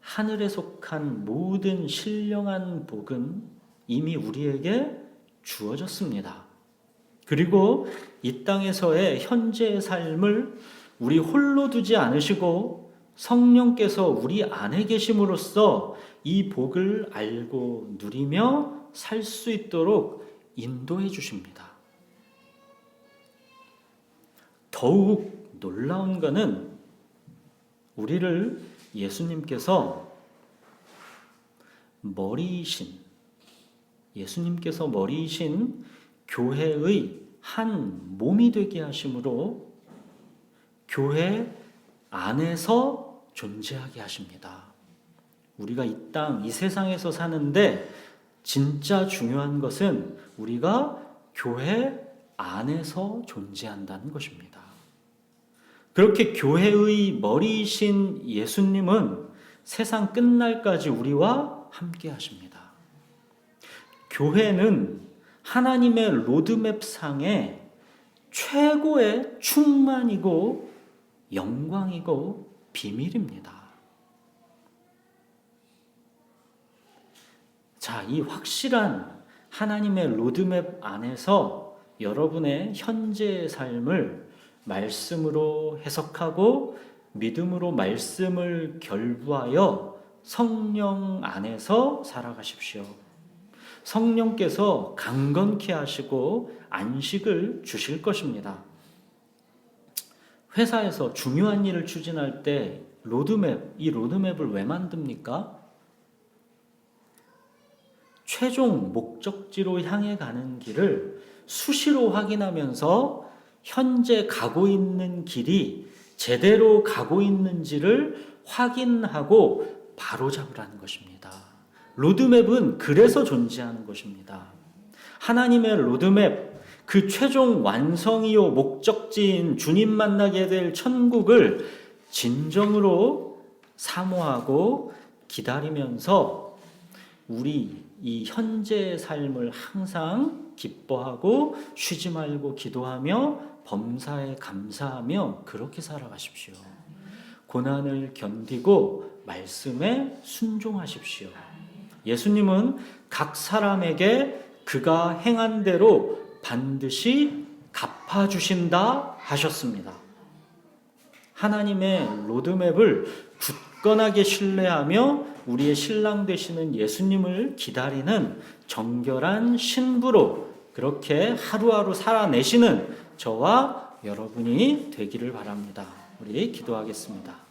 Speaker 1: 하늘에 속한 모든 신령한 복은 이미 우리에게 주어졌습니다. 그리고 이 땅에서의 현재의 삶을 우리 홀로 두지 않으시고 성령께서 우리 안에 계심으로써 이 복을 알고 누리며 살 수 있도록 인도해 주십니다. 더욱 놀라운 것은 우리를 예수님께서 머리이신 교회의 한 몸이 되게 하심으로 교회 안에서 존재하게 하십니다. 우리가 이 세상에서 사는데 진짜 중요한 것은 우리가 교회 안에서 존재한다는 것입니다. 그렇게 교회의 머리이신 예수님은 세상 끝날까지 우리와 함께 하십니다. 교회는 하나님의 로드맵 상의 최고의 충만이고 영광이고 비밀입니다. 자, 이 확실한 하나님의 로드맵 안에서 여러분의 현재의 삶을 말씀으로 해석하고 믿음으로 말씀을 결부하여 성령 안에서 살아가십시오. 성령께서 강건케 하시고 안식을 주실 것입니다. 회사에서 중요한 일을 추진할 때 이 로드맵을 왜 만듭니까? 최종 목적지로 향해 가는 길을 수시로 확인하면서 현재 가고 있는 길이 제대로 가고 있는지를 확인하고 바로잡으라는 것입니다. 로드맵은 그래서 존재하는 것입니다. 하나님의 로드맵, 그 최종 완성이요 목적지인 주님 만나게 될 천국을 진정으로 사모하고 기다리면서 우리 이 현재의 삶을 항상 기뻐하고 쉬지 말고 기도하며 범사에 감사하며 그렇게 살아가십시오. 고난을 견디고 말씀에 순종하십시오. 예수님은 각 사람에게 그가 행한 대로 반드시 갚아주신다 하셨습니다. 하나님의 로드맵을 굳건하게 신뢰하며 우리의 신랑 되시는 예수님을 기다리는 정결한 신부로 그렇게 하루하루 살아내시는 저와 여러분이 되기를 바랍니다. 우리 기도하겠습니다.